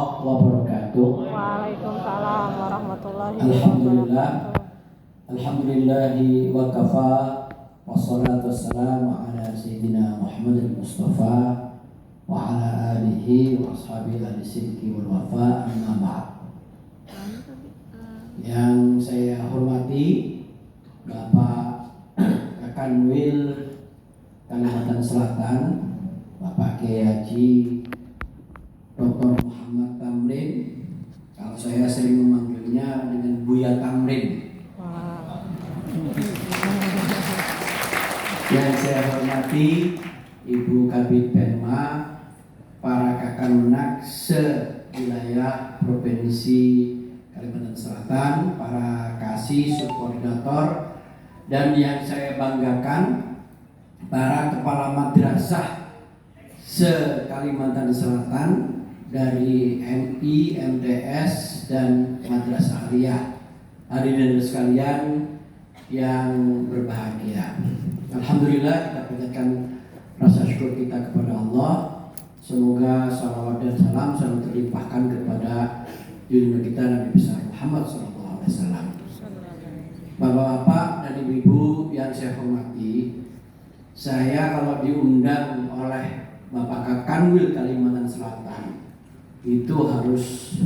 Wabarakatuh. Waalaikumsalam warahmatullahi Alhamdulillah. wabarakatuh. Alhamdulillahi wa kafa. Wassalatu wassalamu ala Sayyidina Muhammad Mustafa wa ala alihi wa ashabihi al-sidqi wal wafa, amma ba'd. Yang saya hormati Bapak Kakanwil Kalimantan Selatan, Bapak Kiai Haji Dr. Muhammad Tamrin. Kalau saya sering memanggilnya dengan Buya Tamrin. Yang saya hormati Ibu Kabid Penma, para kakak menak se-wilayah Provinsi Kalimantan Selatan, para kasih subkoordinator, dan yang saya banggakan para kepala madrasah se-Kalimantan Selatan dari MI, MTS, dan Madrasah Aliyah. Hadirin sekalian yang berbahagia, alhamdulillah kita panjatkan rasa syukur kita kepada Allah. Semoga salawat dan salam selalu terlimpahkan kepada junjungan kita Nabi besar Muhammad SAW. Bapak-bapak dan ibu-ibu yang saya hormati, saya kalau diundang oleh Bapak Kakanwil Kalimantan Selatan itu harus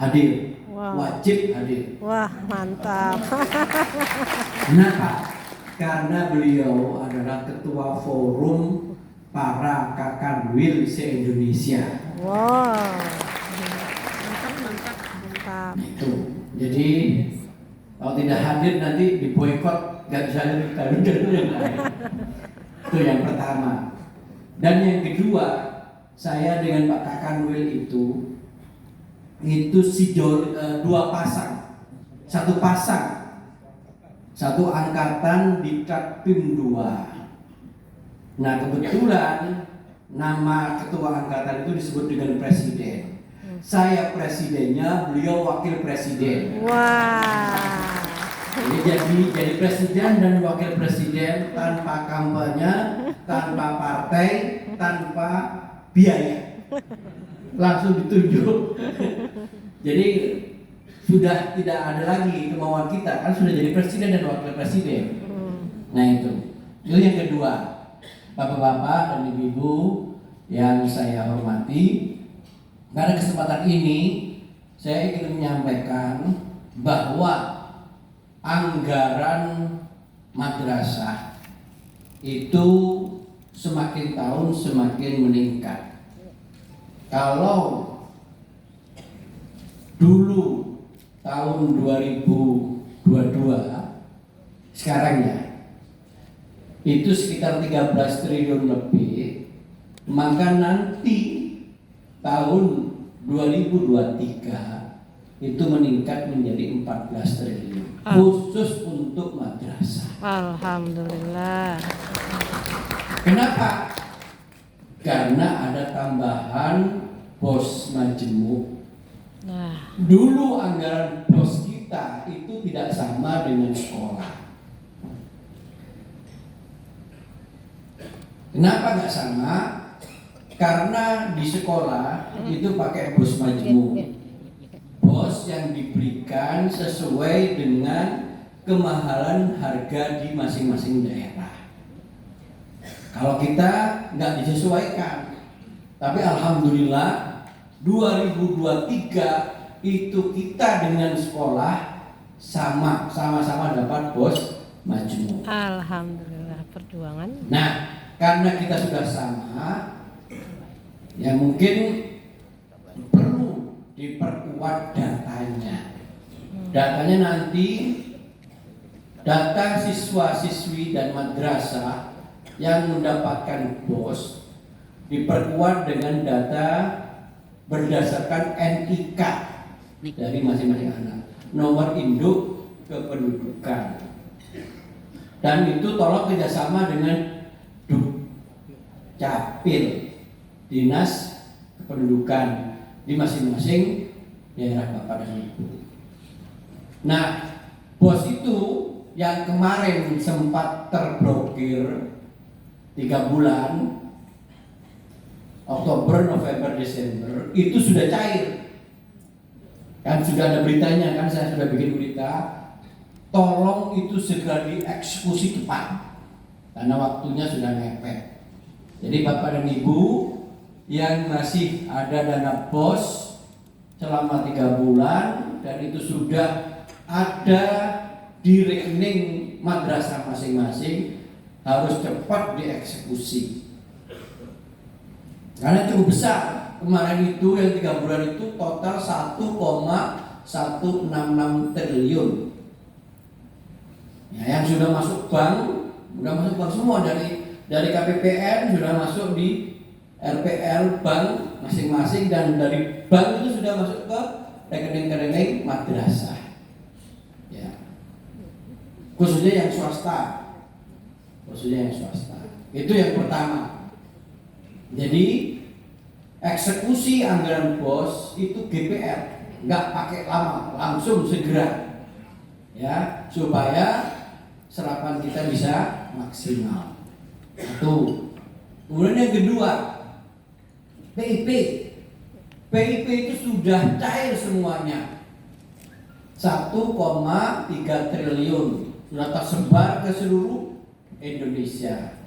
hadir. Wow. Wajib hadir. Wah, mantap. Kenapa? Karena beliau adalah ketua forum para Kakanwil se-Indonesia. Wow. Mantap. Itu. Jadi kalau tidak hadir nanti diboikot, gak bisa hadir yang lain. Itu yang pertama. Dan yang kedua, saya dengan Pak Kakanwil itu dua pasang, satu angkatan di Kaktim 2. Nah kebetulan nama ketua angkatan itu disebut dengan presiden. Saya presidennya, beliau wakil presiden. Wah. Jadi presiden dan wakil presiden tanpa kampanye, tanpa partai, tanpa biaya, langsung ditunjuk. Jadi sudah tidak ada lagi kemauan kita, kan sudah jadi presiden dan wakil presiden. Nah itu yang kedua. Bapak-bapak dan ibu-ibu yang saya hormati, pada kesempatan ini saya ingin menyampaikan bahwa anggaran madrasah itu semakin tahun semakin meningkat. Kalau dulu tahun 2022, sekarang ya itu sekitar 13 triliun lebih, maka nanti tahun 2023 itu meningkat menjadi 14 triliun khusus untuk madrasah. Alhamdulillah. Kenapa? Karena ada tambahan pos majemuk. Nah, Dulu anggaran pos kita itu tidak sama dengan sekolah. Kenapa nggak sama? Karena di sekolah itu pakai bos majemuk, bos yang diberikan sesuai dengan kemahalan harga di masing-masing daerah. Kalau kita nggak disesuaikan, tapi alhamdulillah 2023 itu kita dengan sekolah sama-sama dapat bos majemuk. alhamdulillah perjuangan. Nah, karena kita sudah sama, ya mungkin perlu diperkuat datanya. Datanya nanti data siswa-siswi dan madrasah yang mendapatkan BOS diperkuat dengan data berdasarkan NIK dari masing-masing anak, nomor induk kependudukan. Dan itu tolong kerjasama dengan Dukcapil, Dinas Kependudukan di masing-masing daerah Bapak dan Ibu. Nah, bos itu yang kemarin sempat terblokir 3 bulan, Oktober, November, Desember, itu sudah cair. Kan sudah ada beritanya kan, saya sudah bikin berita. Tolong itu segera dieksekusi cepat karena waktunya sudah mepet. Jadi Bapak dan Ibu yang masih ada dana BOS selama 3 bulan dan itu sudah ada di rekening madrasah masing-masing harus cepat dieksekusi. Karena cukup besar. Kemarin itu yang 3 bulan itu total 1,166 triliun. Ya, yang sudah masuk bank semua dari KPPN sudah masuk di RPL bank masing-masing dan dari bank itu sudah masuk ke rekening-rekening madrasah. Ya. Khususnya yang swasta. Itu yang pertama. Jadi eksekusi anggaran BOS itu GPR, nggak pakai lama, langsung segera, ya, supaya serapan kita bisa maksimal. Satu. Kemudian yang kedua, PIP. PIP itu sudah cair semuanya. 1,3 triliun sudah tersebar ke seluruh Indonesia.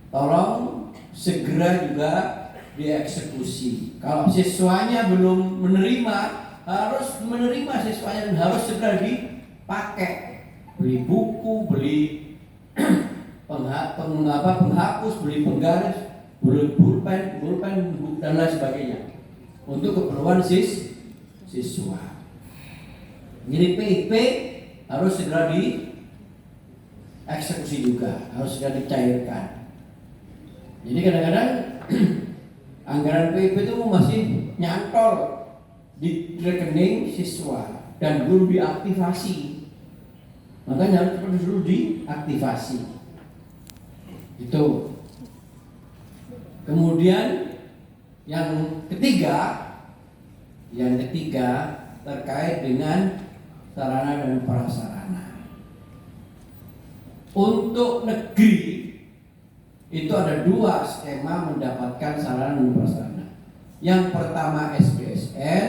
Tolong segera juga dieksekusi. Kalau siswanya belum menerima, harus menerima siswanya dan harus segera dipakai. Beli buku, beli penghapus, beli penggaris, beli pulpen dan lain sebagainya untuk keperluan siswa. Jadi PIP harus segera dieksekusi juga, harus segera dicairkan. Jadi kadang-kadang anggaran PIP itu masih nyantol di rekening siswa dan belum diaktifasi. Makanya harus cepat dulu diaktifasi. Itu. Kemudian yang ketiga terkait dengan sarana dan prasarana. Untuk negeri itu ada 2 skema mendapatkan sarana dan prasarana. Yang pertama SBSN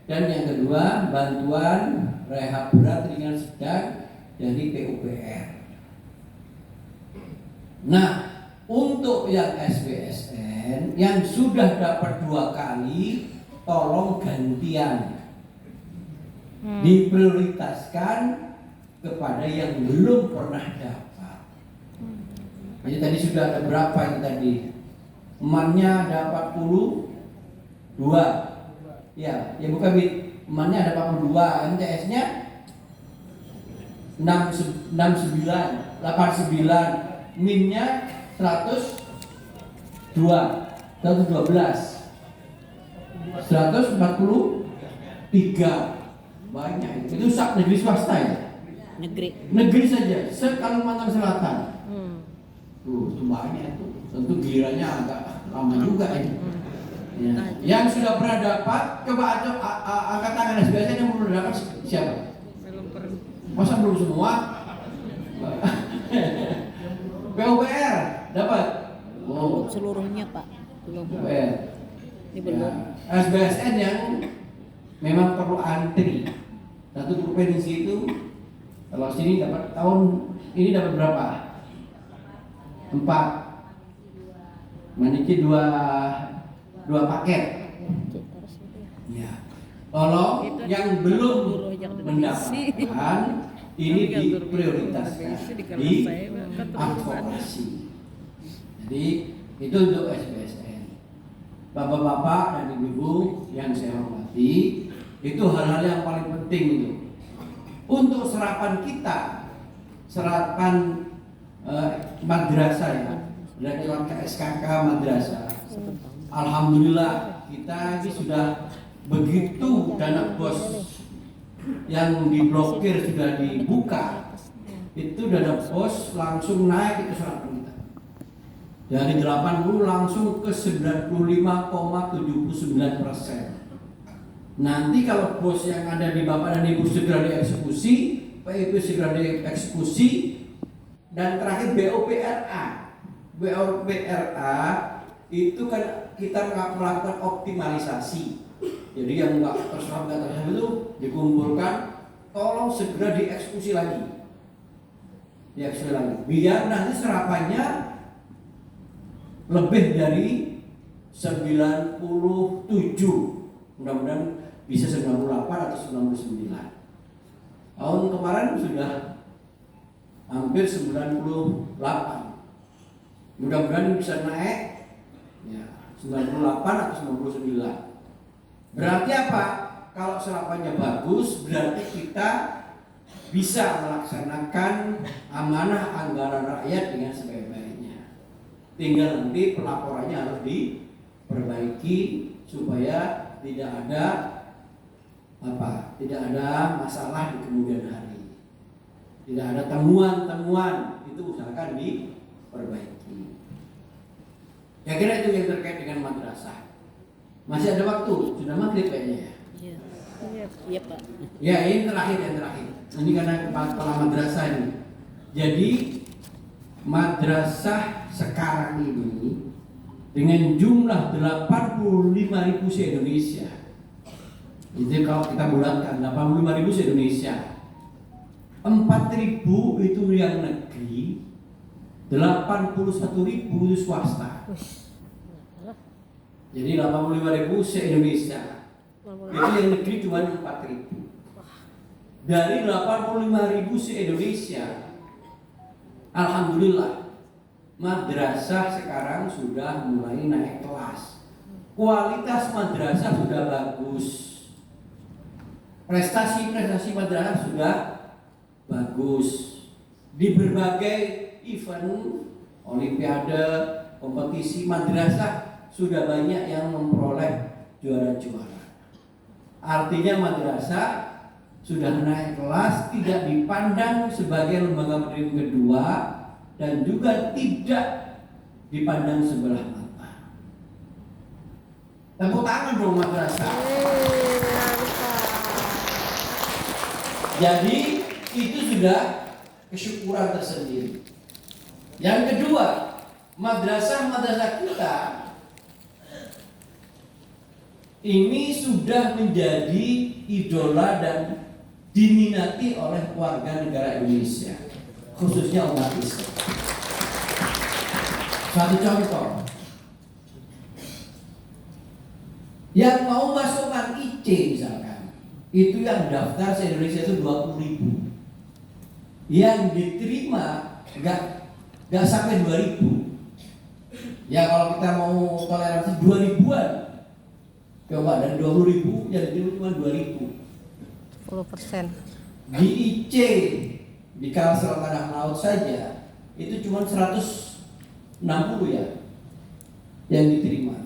dan yang kedua bantuan rehab berat ringan sedang dari PUPR. Nah, untuk yang SBSN yang sudah dapat 2 kali, tolong gantian diprioritaskan kepada yang belum pernah dapat. Jadi tadi sudah ada berapa itu tadi? Emannya ada 42. Ya, ya bukan emannya ada 42, MTS-nya 89, 89, minnya 112, 143, banyak itu negeri swasta ya? Negeri saja, se-Kalimantan Selatan. Itu banyak itu, tentu gilirannya agak lama juga ini. Ya. Yang sudah pernah dapat, coba angkat tangan SBSN yang belum dapat siapa? Masa belum semua? PUPR dapat? Oh, seluruhnya Pak, belum. PUPR. Ini belum. Ya. SBSN yang memang perlu antri. Satu provinsi itu, kalau sini dapat tahun ini dapat berapa? 4. Maniki 2 paket. Ya. Kalau yang belum mendapatkan ini diprioritaskan di advokasi. Jadi itu untuk SBSN. Bapak-bapak dan ibu-ibu yang saya hormati, itu hal-hal yang paling penting itu. Untuk serapan kita, serapan madrasah ya, dari SKK madrasah. Alhamdulillah kita ini sudah begitu dana BOS yang diblokir sudah dibuka, itu dana BOS langsung naik itu serapan kita. Dari 80 langsung ke 95,79%. Nanti kalau BOS yang ada di Bapak dan Ibu segera dieksekusi, PIP segera dieksekusi, dan terakhir BOPRA. BOPRA itu kan kita melakukan optimalisasi. Jadi yang nggak terserap itu dikumpulkan, tolong segera dieksekusi lagi. Biar nanti serapannya lebih dari 97. Mudah-mudahan bisa 98 atau 99. Tahun kemarin sudah hampir 98. Mudah-mudahan bisa naik ya 98 atau 99. Berarti apa? Kalau serapannya bagus, berarti kita bisa melaksanakan amanah anggaran rakyat dengan sebaik-baiknya. Tinggal nanti pelaporannya harus diperbaiki supaya tidak ada masalah di kemudian hari. Tidak ada temuan-temuan, itu usahakan diperbaiki. Ya kira itu yang terkait dengan madrasah. Masih ada waktu, sudah maghrib kayaknya ya. Iya Pak. Ya ini yang terakhir. Ini karena kepala madrasah ini. Jadi madrasah sekarang ini dengan jumlah 85.000 se-Indonesia. Jadi kalau kita bulatkan 85.000 se-Indonesia, 4.000 itu yang negeri, 81.000 itu swasta. Jadi 85.000 se-Indonesia. Itu yang negeri cuma 4.000. Dari 85.000 se-Indonesia, alhamdulillah madrasah sekarang sudah mulai naik kelas. Kualitas madrasah sudah bagus. Prestasi madrasah sudah bagus. Di berbagai event, olimpiade, kompetisi madrasah sudah banyak yang memperoleh juara-juara. Artinya madrasah sudah naik kelas, tidak dipandang sebagai lembaga pendidikan kedua dan juga tidak dipandang sebelah mata. Tepuk tangan dong madrasah. Jadi itu sudah kesyukuran tersendiri. Yang kedua, madrasah kita ini sudah menjadi idola dan diminati oleh warga negara Indonesia, khususnya umat Islam. Satu contoh, yang mau masukkan IC misalkan, itu yang daftar se-Indonesia itu 20.000, yang diterima nggak sampai 2.000. Ya kalau kita mau toleransi 2.000-an, coba dari 20.000 yang diterima cuma 2.000. 10%. Di IC di Kalsel Tanah Laut saja itu cuma 160 ya yang diterima.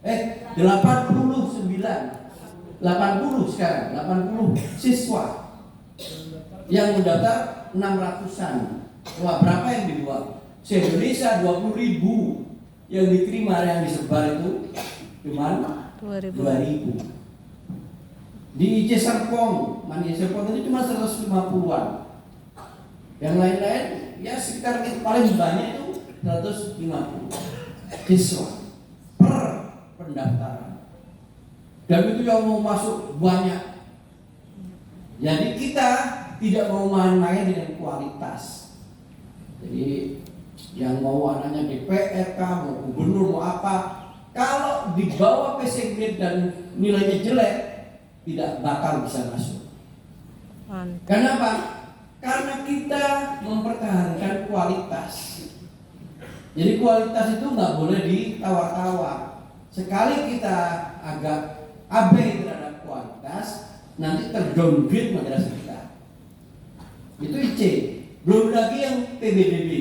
89, 80 sekarang, 80 siswa yang mendaftar 600-an. Wah, berapa yang dibuat? Se-Indonesia 20.000 yang diterima, yang disebar itu cuma 2.000. Di IC Serpong, Serpong itu cuma 150-an. Yang lain-lain ya sekitar paling banyak itu 150 siswa per pendaftaran. Dan itu yang mau masuk banyak. Jadi kita tidak mau main-main dengan kualitas. Jadi yang mau anaknya DPRK, mau gubernur, mau apa, kalau di bawah passing grade dan nilainya jelek, tidak bakal bisa masuk. Kenapa? Karena kita mempertahankan kualitas. Jadi kualitas itu nggak boleh ditawar-tawar. Sekali kita agak abai terhadap kualitas, nanti terdowngrade madrasah kita. Itu IC. Belum lagi yang PBDB,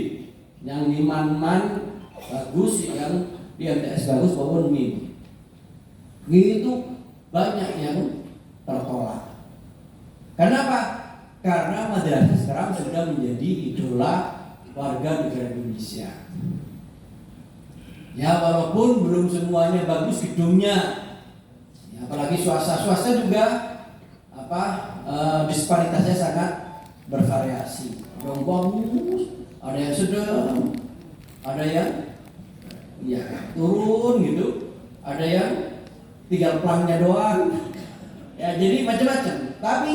yang di Man-Man bagus, yang di MTS bagus maupun MIN. Itu banyak yang tertolak. Kenapa? Karena madrasah sekarang sudah menjadi idola warga negara Indonesia. Ya walaupun belum semuanya bagus gedungnya, ya, apalagi swasta juga disparitasnya sangat bervariasi. Ada yang bagus, ada yang sedang, ada yang ya turun gitu, ada yang tinggal pelangnya doang. Ya jadi macam-macam. Tapi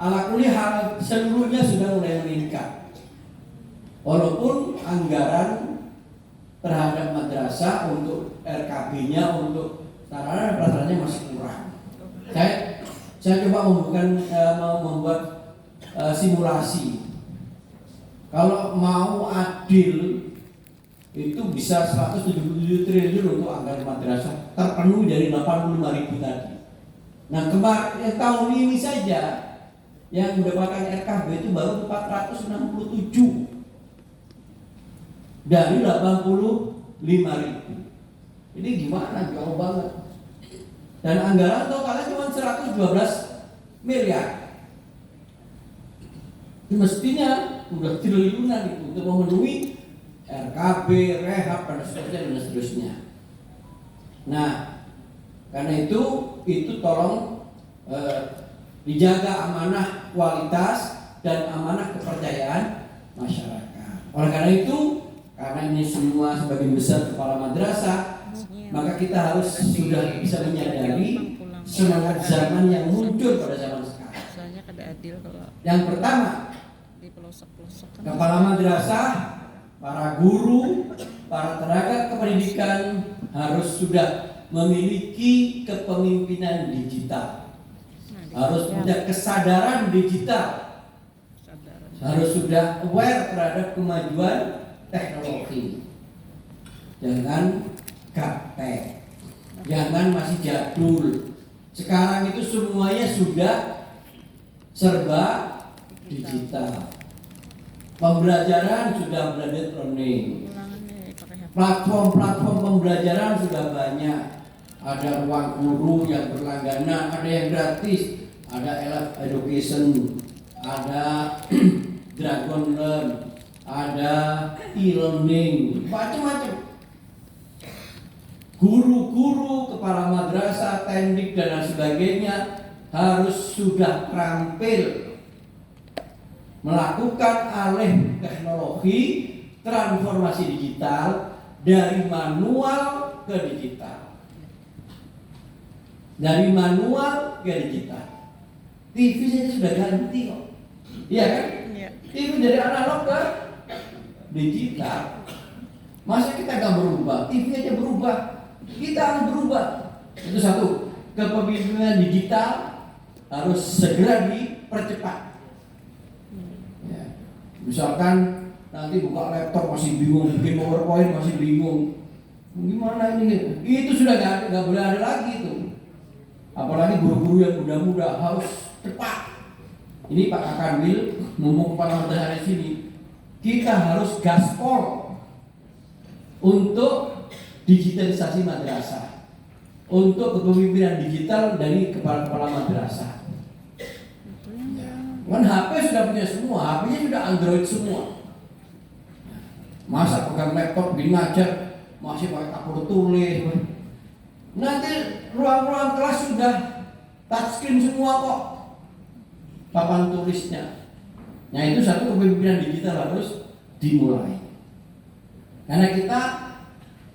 ala kulli hal seluruhnya sudah mulai meningkat. Walaupun anggaran terhadap madrasah untuk RKB-nya, untuk sarana dan prasarannya masih kurang. Saya coba membuat simulasi. Kalau mau adil itu bisa 177 triliun untuk anggaran madrasah terpenuhi dari 85.000 tadi. Nah kemarin tahun ini saja yang mendapatkan RKB itu baru 467 dari 85.000. Ini gimana? Jauh banget. Dan anggaran totalnya cuma 112 miliar. Mestinya udah triliunan itu untuk memenuhi RKB, rehab dan seterusnya. Nah, karena itu tolong dijaga amanah kualitas dan amanah kepercayaan masyarakat. Oleh karena itu, karena ini semua sebagian besar kepala madrasah, maka kita harus sudah bisa menyadari semangat zaman yang muncul pada zaman sekarang. Soalnya kada adil kalau Yang pertama, di pelosok-pelosok kan. kepala madrasah, para guru, para tenaga kependidikan harus sudah memiliki kepemimpinan digital, harus punya kesadaran digital, harus sudah aware terhadap kemajuan teknologi. Jangan gaptek, jangan masih jadul. Sekarang itu semuanya sudah serba digital. Pembelajaran sudah blended learning. Platform-platform pembelajaran sudah banyak. Ada ruang guru yang berlangganan, ada yang gratis, ada Elef Education, ada Dragon Learn, ada e-learning, macam-macam. Guru-guru, kepala madrasah, teknik dan lain sebagainya harus sudah terampil melakukan alih teknologi, transformasi digital dari manual ke digital. Dari manual ke digital. TV saja sudah ganti kok. Iya kan? Iya. TV dari analog ke digital. Masa kita nggak berubah? TV aja berubah. Kita harus berubah. Itu satu. Kepemimpinan digital harus segera dipercepat. Ya. Misalkan nanti buka laptop masih bingung, bikin PowerPoint masih bingung. Gimana ini? Itu sudah nggak boleh ada lagi itu. Apalagi guru-guru yang muda-muda harus cepat. Ini Pak Kakanwil, mumpung kepala madrasah di sini, kita harus gaspol untuk digitalisasi madrasah, untuk kepemimpinan digital dari kepala-kepala madrasah. Kan HP sudah punya semua, HP-nya sudah Android semua. Masa pegang laptop gini ngajar masih pakai kapur tulis. Nanti ruang-ruang kelas sudah touchscreen semua kok, papan tulisnya. Nah itu satu, kepemimpinan digital harus dimulai. Karena kita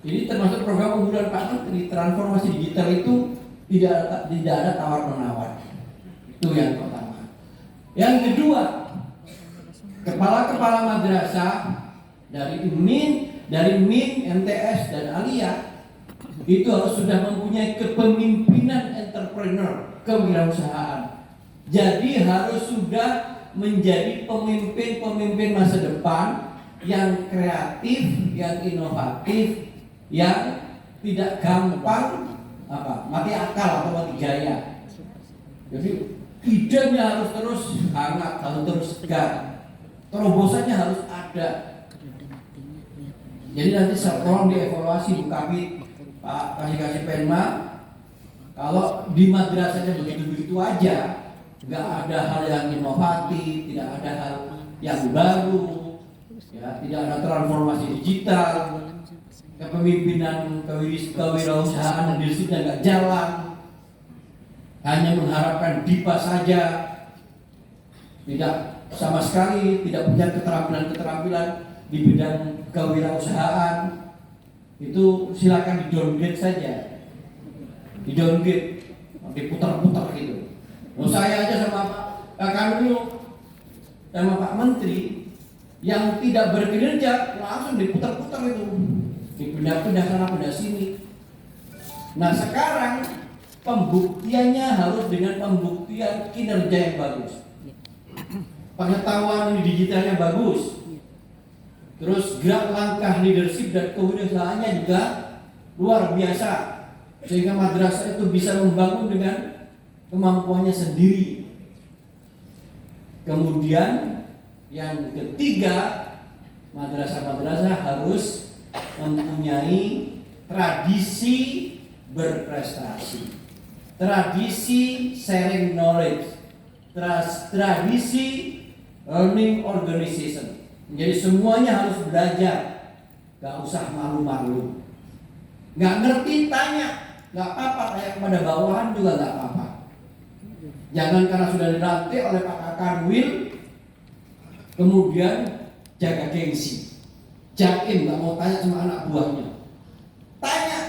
ini termasuk program unggulan Pak Menteri, transformasi digital itu tidak ada tawar menawar. Itu yang pertama. Yang kedua, kepala-kepala madrasah dari MIN, MTS dan Aliyah itu harus sudah mempunyai kepemimpinan entrepreneur, kewirausahaan. Jadi harus sudah menjadi pemimpin masa depan yang kreatif, yang inovatif, yang tidak gampang mati akal atau mati gaya. Jadi idenya harus terus hangat, harus terus segar, terobosannya harus ada. Jadi nanti tolong dievaluasi Bu Kabid, Pak kasih Penma, kalau di madrasahnya begitu-begitu aja, nggak ada hal yang inovatif, tidak ada hal yang baru, ya, tidak ada transformasi digital, kepemimpinan kewirausahaan dan disiplin nggak jalan, hanya mengharapkan DIPA saja, tidak sama sekali tidak punya keterampilan di bidang kewirausahaan, itu silakan di downgrade saja. di downgrade, diputar-putar gitu. Nah, saya aja sama Pak Kanwil sama Pak Menteri yang tidak berkinerja langsung diputar-putar itu, dipindah-pindah sana pindah sini. Nah sekarang pembuktiannya harus dengan pembuktian kinerja yang bagus, pengetahuan digitalnya bagus, terus gerak langkah leadership dan kewirausahaannya juga luar biasa, sehingga madrasah itu bisa membangun dengan kemampuannya sendiri. Kemudian yang ketiga, madrasah-madrasah harus mempunyai tradisi berprestasi, tradisi sharing knowledge, tradisi learning organization. Jadi semuanya harus belajar, gak usah malu-malu. Gak ngerti tanya, gak apa-apa, kayak kepada bawahan juga gak apa-apa. Jangan karena sudah dilatih oleh Pak Kanwil kemudian jaga gengsi, jaim, gak mau tanya sama anak buahnya. Tanya,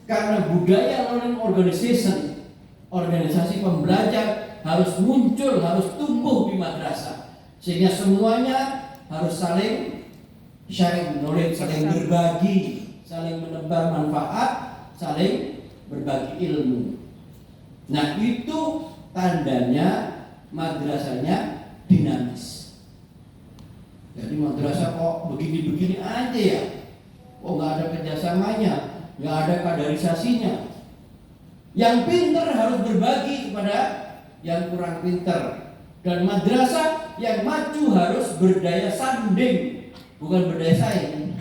karena budaya learning organization, organisasi pembelajar harus muncul, harus tumbuh di madrasah, sehingga semuanya harus saling sharing knowledge, saling berbagi, saling menebar manfaat, saling berbagi ilmu. Nah itu tandanya madrasahnya dinamis. Jadi madrasah kok begini-begini aja ya, kok nggak ada kerjasamanya, nggak ada kaderisasinya. Yang pintar harus berbagi kepada yang kurang pintar. Dan madrasah yang maju harus berdaya sanding, bukan berdaya saing.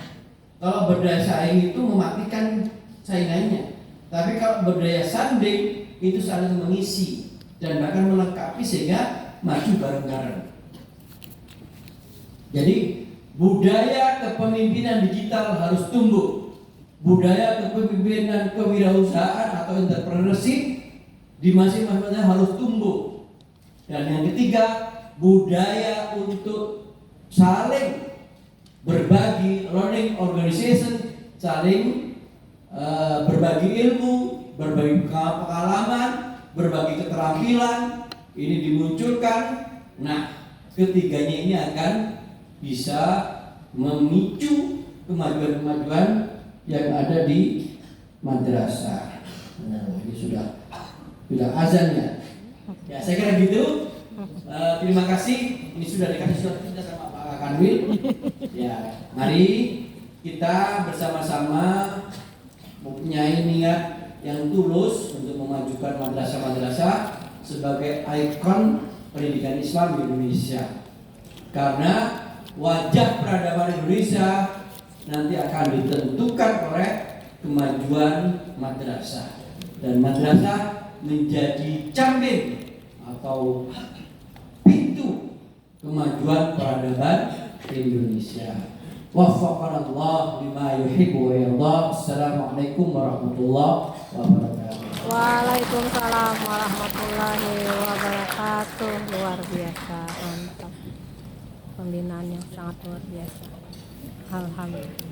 Kalau berdaya saing itu mematikan saingannya, tapi kalau berdaya sanding itu saling mengisi dan bahkan melengkapi sehingga maju bareng-bareng. Jadi budaya kepemimpinan digital harus tumbuh, budaya kepemimpinan kewirausahaan atau entrepreneurship di masing-masing harus tumbuh. Dan yang ketiga, budaya untuk saling berbagi, learning organization, saling berbagi ilmu, berbagi pengalaman, berbagi keterampilan, ini dimunculkan. Nah, ketiganya ini akan bisa memicu kemajuan-kemajuan yang ada di madrasah. Nah, ini sudah azan ya. Ya, saya kira gitu. Terima kasih. Ini sudah dikasih surat kita sama Pak Kanwil. Ya, mari kita bersama-sama mempunyai niat yang tulus untuk memajukan madrasah-madrasah sebagai ikon pendidikan Islam di Indonesia. Karena wajah peradaban Indonesia nanti akan ditentukan oleh kemajuan madrasah, dan madrasah menjadi cambing atau pintu kemajuan peradaban Indonesia. Waffaqanallah lima yuhibbu wa yarda. Assalamualaikum warahmatullahi wabarakatuh. Waalaikumsalam warahmatullahi wabarakatuh. Luar biasa, mantap. Pembinaan yang sangat luar biasa. Alhamdulillah.